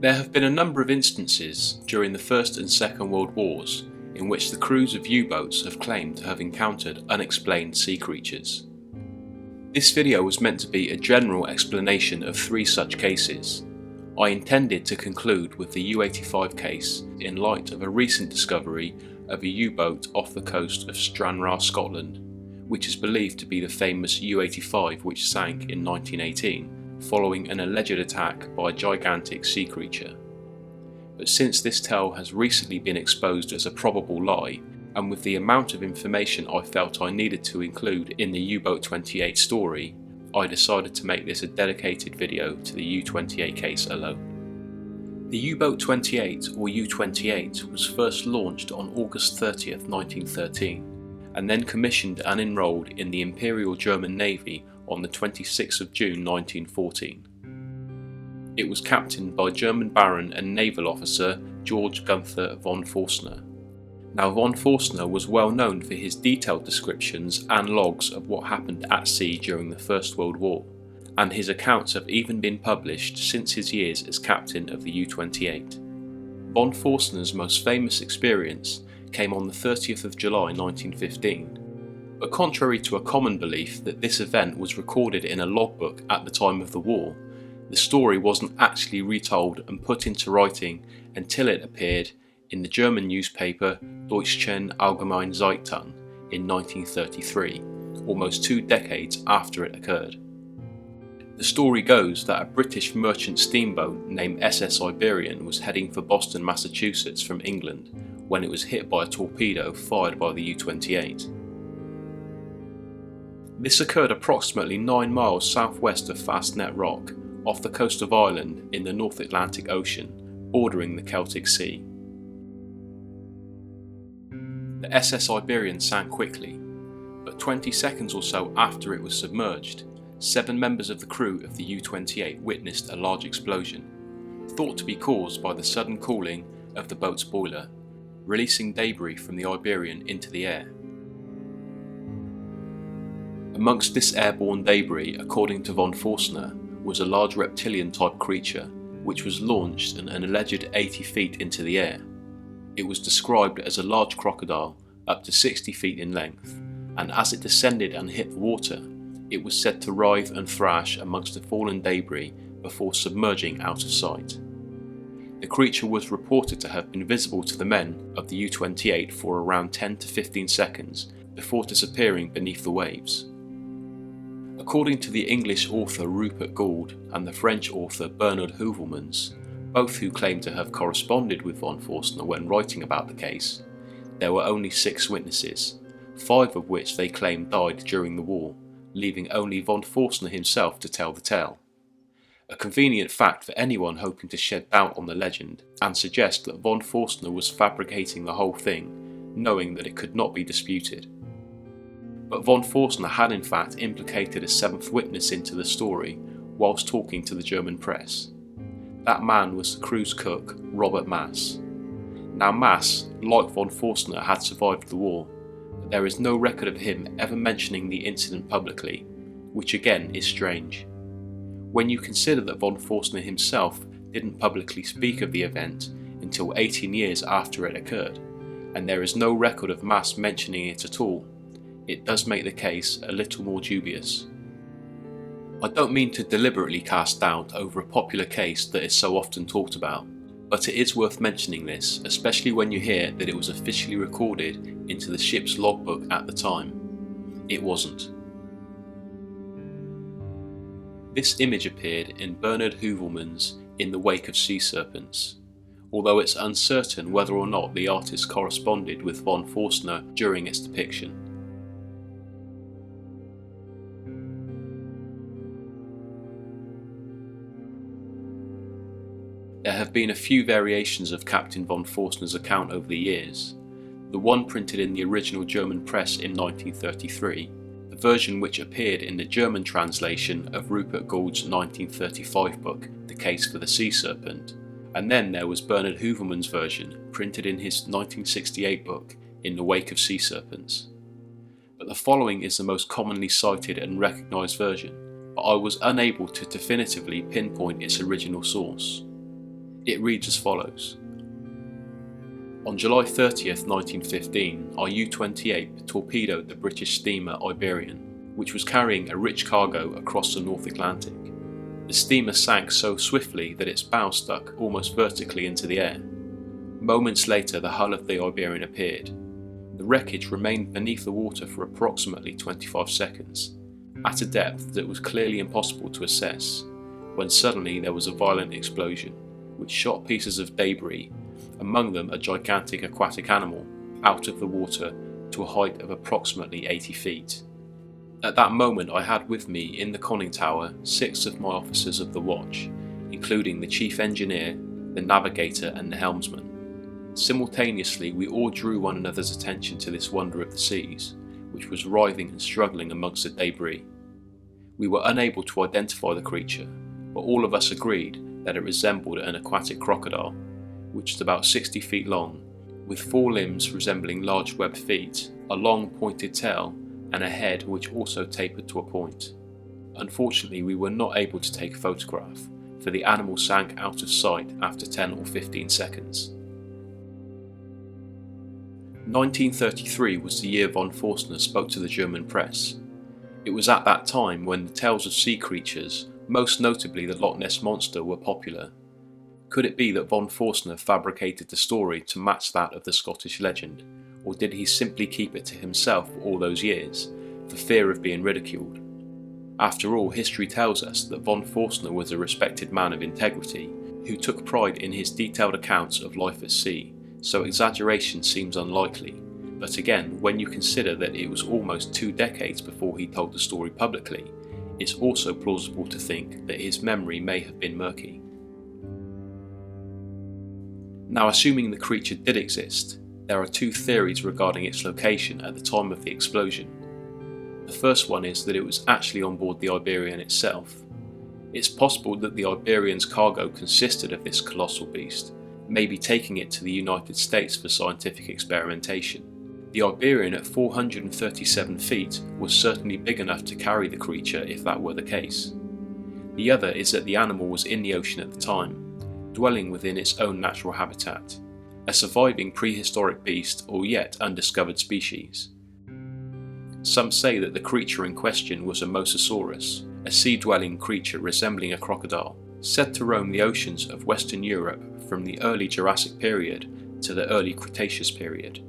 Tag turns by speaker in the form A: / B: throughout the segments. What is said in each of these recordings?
A: There have been a number of instances during the First and Second World Wars in which the crews of U-boats have claimed to have encountered unexplained sea creatures. This video was meant to be a general explanation of 3 such cases. I intended to conclude with the U-28 case in light of a recent discovery of a U-boat off the coast of Stranraer, Scotland, which is believed to be the famous U-28 which sank in 1918 following an alleged attack by a gigantic sea creature. But since this tale has recently been exposed as a probable lie, and with the amount of information I felt I needed to include in the U-28 story, I decided to make this a dedicated video to the U-28 case alone. The U-28 or U-28 was first launched on August 30th, 1913, and then commissioned and enrolled in the Imperial German Navy on the 26th of June 1914. It was captained by German Baron and naval officer George-Gunthe von Forstner. Now, von Forstner was well known for his detailed descriptions and logs of what happened at sea during the First World War, and his accounts have even been published since his years as captain of the U-28. Von Forstner's most famous experience came on the 30th of July 1915, but contrary to a common belief that this event was recorded in a logbook at the time of the war, the story wasn't actually retold and put into writing until it appeared in the German newspaper Deutsche Allgemeine Zeitung in 1933, almost 2 decades after it occurred. The story goes that a British merchant steamboat named SS Iberian was heading for Boston, Massachusetts from England when it was hit by a torpedo fired by the U-28. This occurred approximately 9 miles southwest of Fastnet Rock, off the coast of Ireland in the North Atlantic Ocean, bordering the Celtic Sea. The SS Iberian sank quickly, but 20 seconds or so after it was submerged, 7 members of the crew of the U-28 witnessed a large explosion, thought to be caused by the sudden cooling of the boat's boiler, releasing debris from the Iberian into the air. Amongst this airborne debris, according to von Forstner, was a large reptilian-type creature, which was launched an alleged 80 feet into the air. It was described as a large crocodile, up to 60 feet in length, and as it descended and hit the water, it was said to writhe and thrash amongst the fallen debris before submerging out of sight. The creature was reported to have been visible to the men of the U-28 for around 10 to 15 seconds before disappearing beneath the waves. According to the English author Rupert Gould and the French author Bernard Heuvelmans, both who claim to have corresponded with von Forstner when writing about the case, there were only 6 witnesses, 5 of which they claim died during the war, leaving only von Forstner himself to tell the tale. A convenient fact for anyone hoping to shed doubt on the legend and suggest that von Forstner was fabricating the whole thing, knowing that it could not be disputed. But von Forstner had in fact implicated a 7th witness into the story whilst talking to the German press. That man was the crew's cook, Robert Mass. Now Mass, like von Forstner, had survived the war, but there is no record of him ever mentioning the incident publicly, which again is strange. When you consider that von Forstner himself didn't publicly speak of the event until 18 years after it occurred, and there is no record of Mass mentioning it at all, it does make the case a little more dubious. I don't mean to deliberately cast doubt over a popular case that is so often talked about, but it is worth mentioning this, especially when you hear that it was officially recorded into the ship's logbook at the time. It wasn't. This image appeared in Bernard Heuvelmans' In the Wake of Sea Serpents, although it's uncertain whether or not the artist corresponded with von Forstner during its depiction. There have been a few variations of Captain von Forstner's account over the years. The one printed in the original German press in 1933, the version which appeared in the German translation of Rupert Gould's 1935 book, The Case for the Sea Serpent, and then there was Bernard Heuvelmans' version printed in his 1968 book, In the Wake of Sea Serpents. But the following is the most commonly cited and recognised version, but I was unable to definitively pinpoint its original source. It reads as follows. On July 30th, 1915, our U-28 torpedoed the British steamer Iberian, which was carrying a rich cargo across the North Atlantic. The steamer sank so swiftly that its bow stuck almost vertically into the air. Moments later, the hull of the Iberian appeared. The wreckage remained beneath the water for approximately 25 seconds, at a depth that was clearly impossible to assess, when suddenly there was a violent explosion, which shot pieces of debris, among them a gigantic aquatic animal, out of the water to a height of approximately 80 feet. At that moment I had with me in the conning tower 6 of my officers of the watch, including the chief engineer, the navigator and the helmsman. Simultaneously we all drew one another's attention to this wonder of the seas, which was writhing and struggling amongst the debris. We were unable to identify the creature, but all of us agreed that it resembled an aquatic crocodile, which is about 60 feet long, with 4 limbs resembling large webbed feet, a long pointed tail, and a head which also tapered to a point. Unfortunately, we were not able to take a photograph, for the animal sank out of sight after 10 or 15 seconds. 1933 was the year von Forstner spoke to the German press. It was at that time when the tales of sea creatures, most notably the Loch Ness Monster, were popular. Could it be that von Forstner fabricated the story to match that of the Scottish legend, or did he simply keep it to himself for all those years, for fear of being ridiculed? After all, history tells us that von Forstner was a respected man of integrity, who took pride in his detailed accounts of life at sea, so exaggeration seems unlikely. But again, when you consider that it was almost 2 decades before he told the story publicly, it's also plausible to think that his memory may have been murky. Now, assuming the creature did exist, there are 2 theories regarding its location at the time of the explosion. The first one is that it was actually on board the Iberian itself. It's possible that the Iberian's cargo consisted of this colossal beast, maybe taking it to the United States for scientific experimentation. The Iberian at 437 feet was certainly big enough to carry the creature if that were the case. The other is that the animal was in the ocean at the time, dwelling within its own natural habitat, a surviving prehistoric beast or yet undiscovered species. Some say that the creature in question was a mosasaurus, a sea-dwelling creature resembling a crocodile, said to roam the oceans of Western Europe from the early Jurassic period to the early Cretaceous period.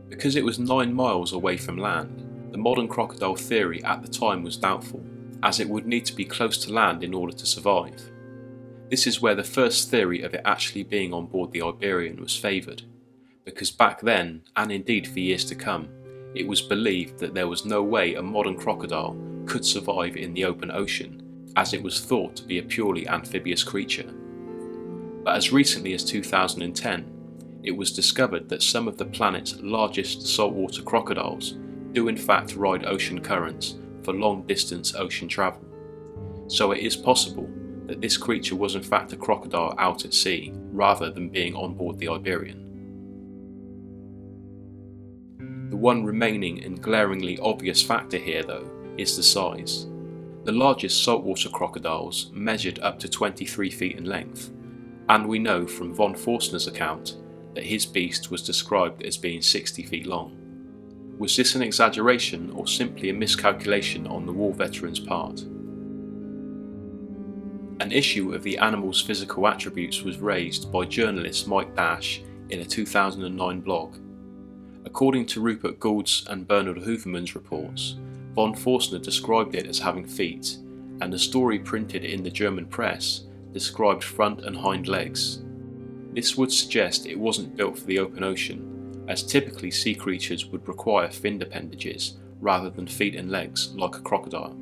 A: Because it was 9 miles away from land, the modern crocodile theory at the time was doubtful, as it would need to be close to land in order to survive. This is where the first theory of it actually being on board the Iberian was favoured, because back then, and indeed for years to come, it was believed that there was no way a modern crocodile could survive in the open ocean, as it was thought to be a purely amphibious creature. But as recently as 2010, it was discovered that some of the planet's largest saltwater crocodiles do in fact ride ocean currents for long-distance ocean travel. So it is possible that this creature was in fact a crocodile out at sea, rather than being on board the Iberian. The one remaining and glaringly obvious factor here, though, is the size. The largest saltwater crocodiles measured up to 23 feet in length, and we know from von Forstner's account that his beast was described as being 60 feet long. Was this an exaggeration or simply a miscalculation on the war veteran's part? An issue of the animal's physical attributes was raised by journalist Mike Dash in a 2009 blog. According to Rupert Gould's and Bernard Hooverman's reports, von Forstner described it as having feet, and the story printed in the German press described front and hind legs. This would suggest it wasn't built for the open ocean, as typically sea creatures would require finned appendages rather than feet and legs like a crocodile.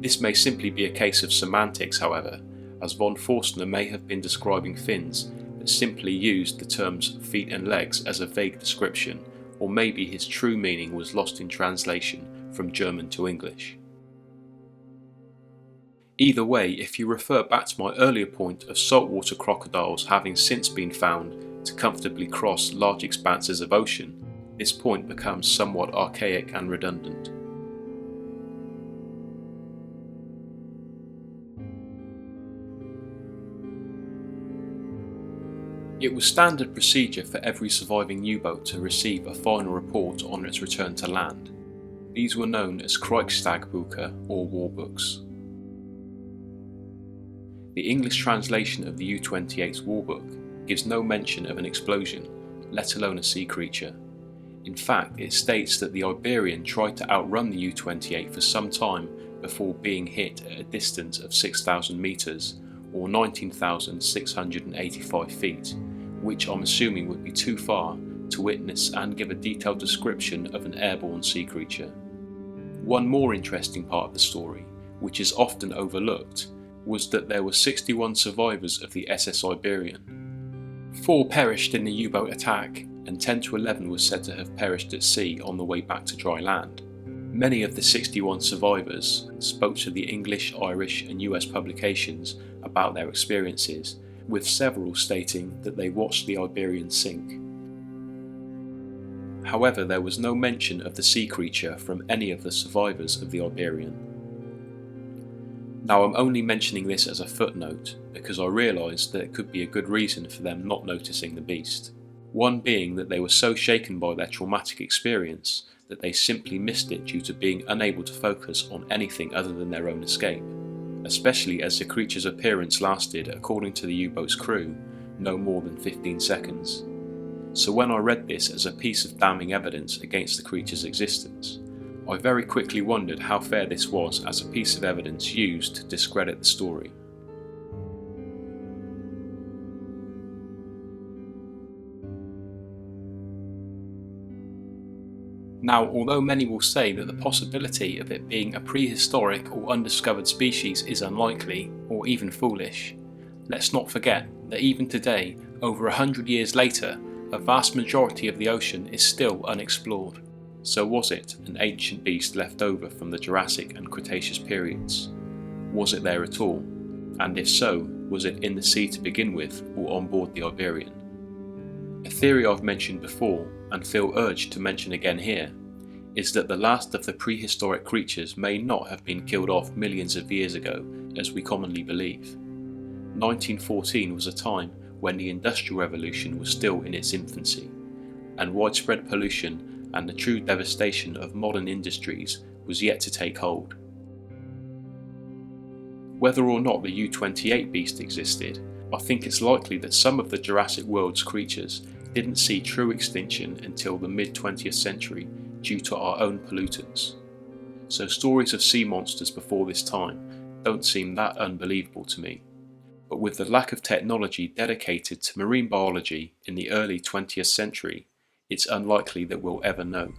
A: This may simply be a case of semantics, however, as von Forstner may have been describing fins but simply used the terms feet and legs as a vague description, or maybe his true meaning was lost in translation from German to English. Either way, if you refer back to my earlier point of saltwater crocodiles having since been found to comfortably cross large expanses of ocean, This point becomes somewhat archaic and redundant. It was standard procedure for every surviving U-boat to receive a final report on its return to land. These were known as Kriegstagebücher or war books. The English translation of the U-28's war book gives no mention of an explosion, let alone a sea creature. In fact, it states that the Iberian tried to outrun the U-28 for some time before being hit at a distance of 6,000 metres or 19,685 feet, which I'm assuming would be too far to witness and give a detailed description of an airborne sea creature. One more interesting part of the story, which is often overlooked, was that there were 61 survivors of the SS Iberian. 4 perished in the U-boat attack, and 10 to 11 were said to have perished at sea on the way back to dry land. Many of the 61 survivors spoke to the English, Irish and US publications about their experiences, with several stating that they watched the Iberian sink. However, there was no mention of the sea creature from any of the survivors of the Iberian. Now, I'm only mentioning this as a footnote because I realised that it could be a good reason for them not noticing the beast. One being that they were so shaken by their traumatic experience that they simply missed it due to being unable to focus on anything other than their own escape, especially as the creature's appearance lasted, according to the U-boat's crew, no more than 15 seconds. So when I read this as a piece of damning evidence against the creature's existence, I very quickly wondered how fair this was as a piece of evidence used to discredit the story. Now, although many will say that the possibility of it being a prehistoric or undiscovered species is unlikely, or even foolish, let's not forget that even today, over 100 years later, a vast majority of the ocean is still unexplored. So was it an ancient beast left over from the Jurassic and Cretaceous periods? Was it there at all? And if so, was it in the sea to begin with or on board the Iberian? A theory I've mentioned before, and feel urged to mention again here, is that the last of the prehistoric creatures may not have been killed off millions of years ago, as we commonly believe. 1914 was a time when the Industrial Revolution was still in its infancy, and widespread pollution and the true devastation of modern industries was yet to take hold. Whether or not the U-28 beast existed, I think it's likely that some of the Jurassic world's creatures didn't see true extinction until the mid-20th century due to our own pollutants. So stories of sea monsters before this time don't seem that unbelievable to me. But with the lack of technology dedicated to marine biology in the early 20th century, it's unlikely that we'll ever know.